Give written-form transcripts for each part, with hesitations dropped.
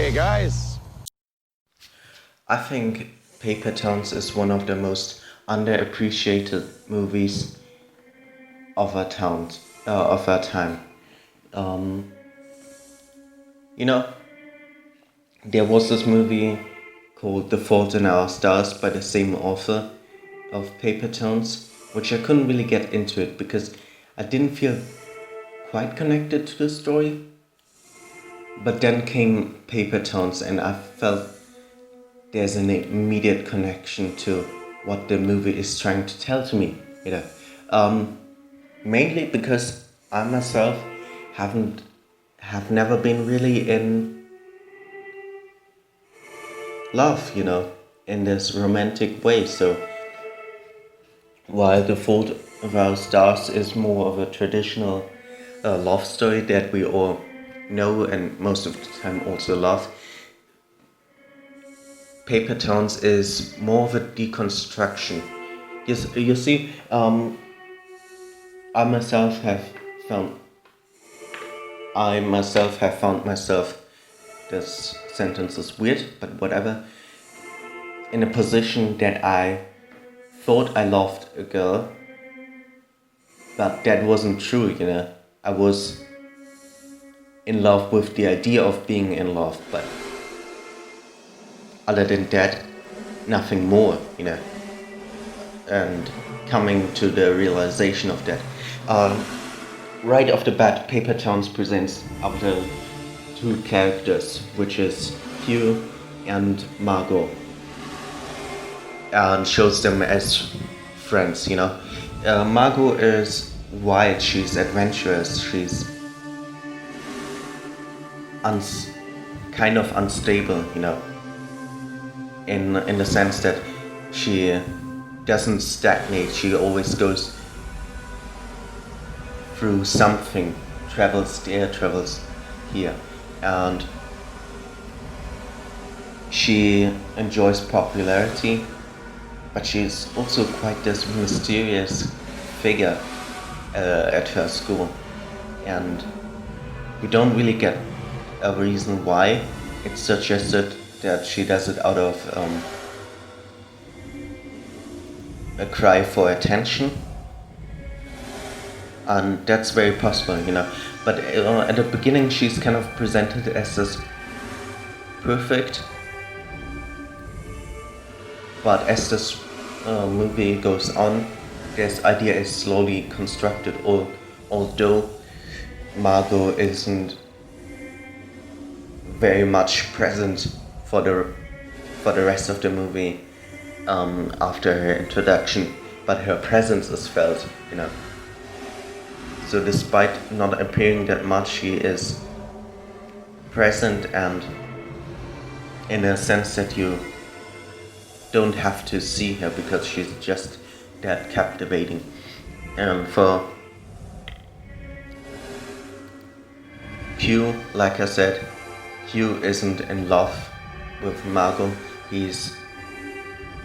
Hey guys. I think Paper Towns is one of the most underappreciated movies of our time. Um, you know, there was this movie called The Fault in Our Stars by the same author of Paper Towns, which I couldn't really get into it because I didn't feel quite connected to the story. But then came Paper Towns, and I felt there's an immediate connection to what the movie is trying to tell to me. You know, um, mainly because I myself haven't have never been really in love. In this romantic way. So while The Fault of Our Stars is more of a traditional love story that we all know and most of the time also love, Paper Towns is more of a deconstruction. You see, I myself have found myself, this sentence is weird, but whatever, in a position that I thought I loved a girl, but that wasn't true. I was in love with the idea of being in love, but other than that, nothing more. And coming to the realization of that. Right off the bat, Paper Towns presents our two characters, which is Hugh and Margot, and shows them as friends. Margot is wild, she's adventurous, she's kind of unstable, in the sense that she doesn't stagnate, she always goes through something, travels there, travels here, and she enjoys popularity, but she's also quite this mysterious figure at her school, and we don't really get a reason why. It's suggested that she does it out of a cry for attention, and that's very possible. But at the beginning, she's kind of presented as this perfect, but as this movie goes on, this idea is slowly constructed. Although Margot isn't very much present for the rest of the movie after her introduction, but her presence is felt. So despite not appearing that much, she is present, and in a sense that you don't have to see her because she's just that captivating. And for Hugh, like I said, Hugh isn't in love with Margot, he's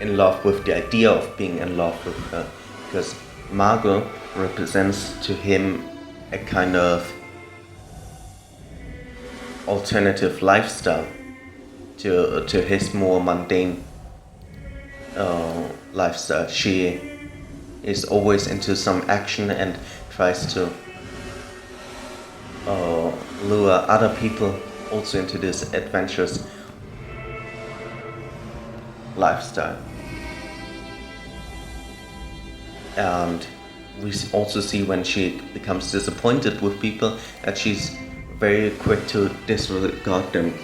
in love with the idea of being in love with her, because Margot represents to him a kind of alternative lifestyle to his more mundane lifestyle. She is always into some action and tries to lure other people also into this adventurous lifestyle. And we also see when she becomes disappointed with people that she's very quick to disregard them.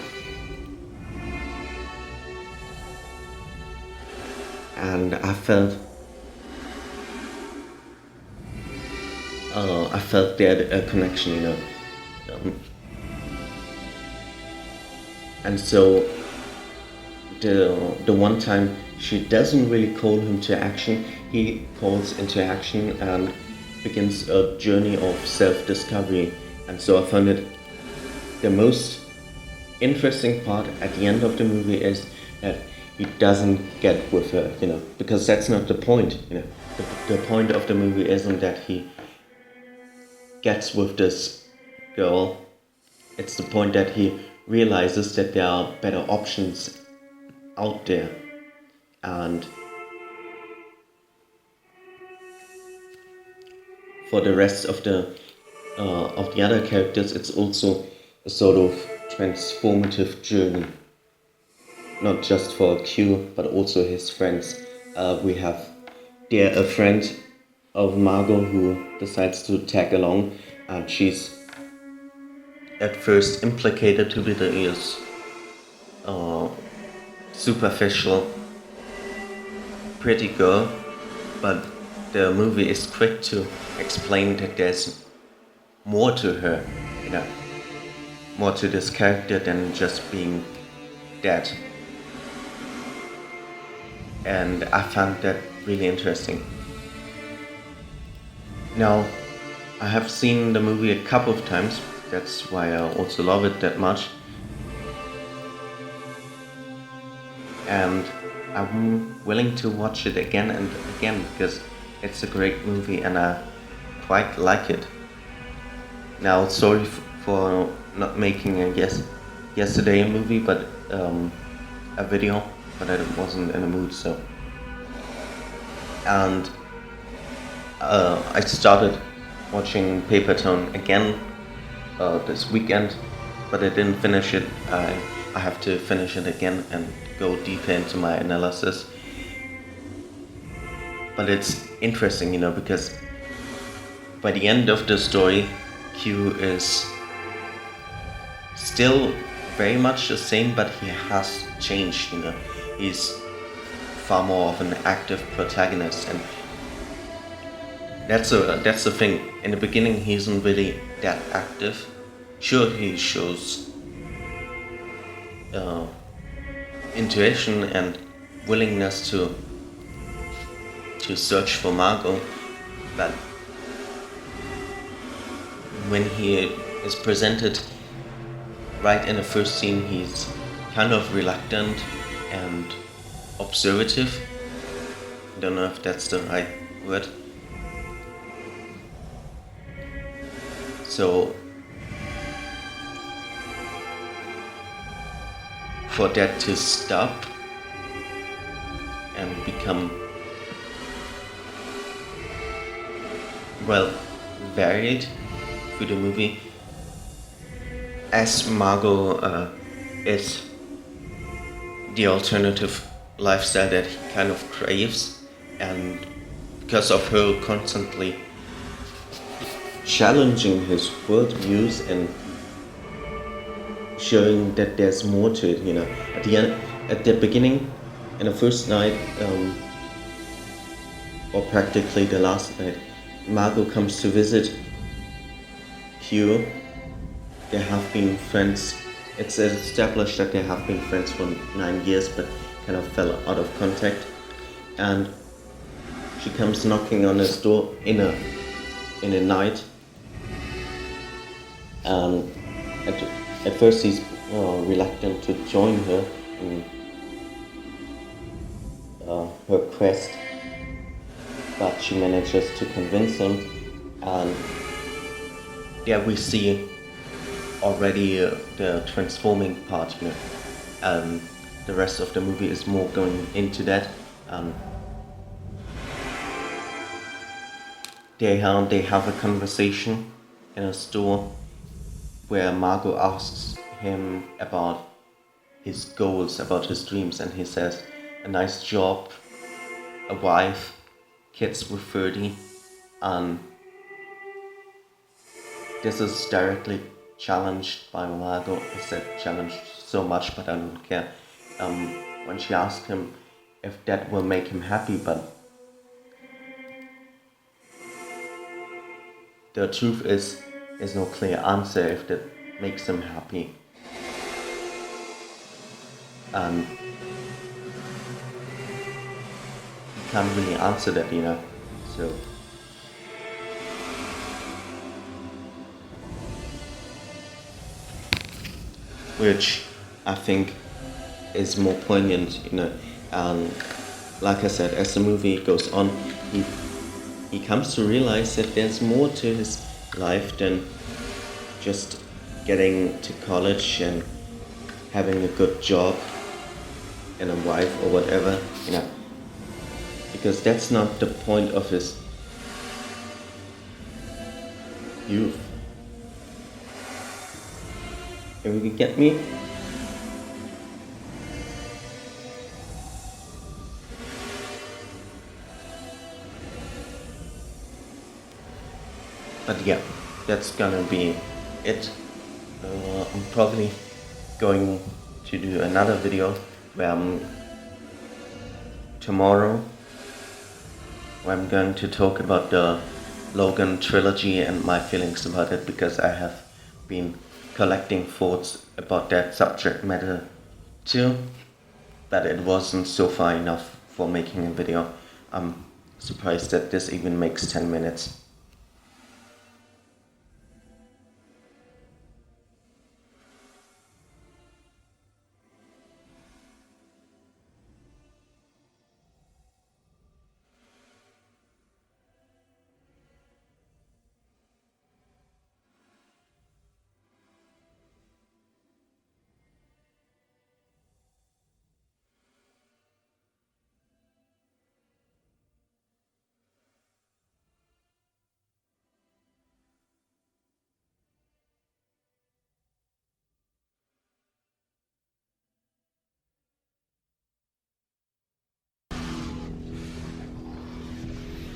And I felt there a connection. And so the one time she doesn't really call him to action, he calls into action and begins a journey of self-discovery. And so I found it the most interesting part at the end of the movie is that he doesn't get with her, because that's not the point. The point of the movie isn't that he gets with this girl, it's the point that he realizes that there are better options out there. And for the rest of the other characters, it's also a sort of transformative journey, not just for Q but also his friends. We have there a friend of Margot who decides to tag along, and she's at first implicated to be the superficial pretty girl, but the movie is quick to explain that there's more to her, more to this character than just being dead. And I found that really interesting. Now, I have seen the movie a couple of times, that's why I also love it that much. And I'm willing to watch it again and again because it's a great movie and I quite like it. Now, sorry for not making yesterday a movie, but a video, but I wasn't in the mood, so. And I started watching Paper Tone again this weekend, but I didn't finish it. I have to finish it again and go deeper into my analysis. But it's interesting, because by the end of the story, Q is still very much the same, but he has changed, He's far more of an active protagonist, and that's the thing. In the beginning, he isn't really that active. Sure, he shows intuition and willingness to search for Margot, but when he is presented right in the first scene, he's kind of reluctant and observative. I don't know if that's the right word. So for that to stop and become varied through the movie, as Margot is the alternative lifestyle that he kind of craves, and because of her constantly challenging his worldviews and showing that there's more to it, at the beginning, in the first night, or practically the last night, Margot comes to visit Q. They have been friends. It's established that they have been friends for 9 years, but kind of fell out of contact. And she comes knocking on his door in a night. And at first he's reluctant to join her in her quest, but she manages to convince him, and there we see already the transforming part, and the rest of the movie is more going into that. They have a conversation in a store where Margot asks him about his goals, about his dreams, and he says a nice job, a wife, kids with 30, and this is directly challenged by Margot. I said challenged so much, but I don't care. When she asked him if that will make him happy, but the truth is, there's no clear answer if that makes him happy. And he can't really answer that, so. Which I think is more poignant, and like I said, as the movie goes on, he comes to realize that there's more to his life than just getting to college and having a good job and a wife or whatever, because that's not the point of his youth. And you get me? But yeah, that's gonna be it. I'm probably going to do another video where tomorrow, where I'm going to talk about the Logan trilogy and my feelings about it, because I have been collecting thoughts about that subject matter too, but it wasn't so far enough for making a video. I'm surprised that this even makes 10 minutes.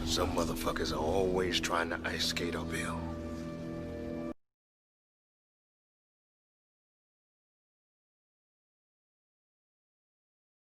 Some motherfuckers are always trying to ice skate uphill.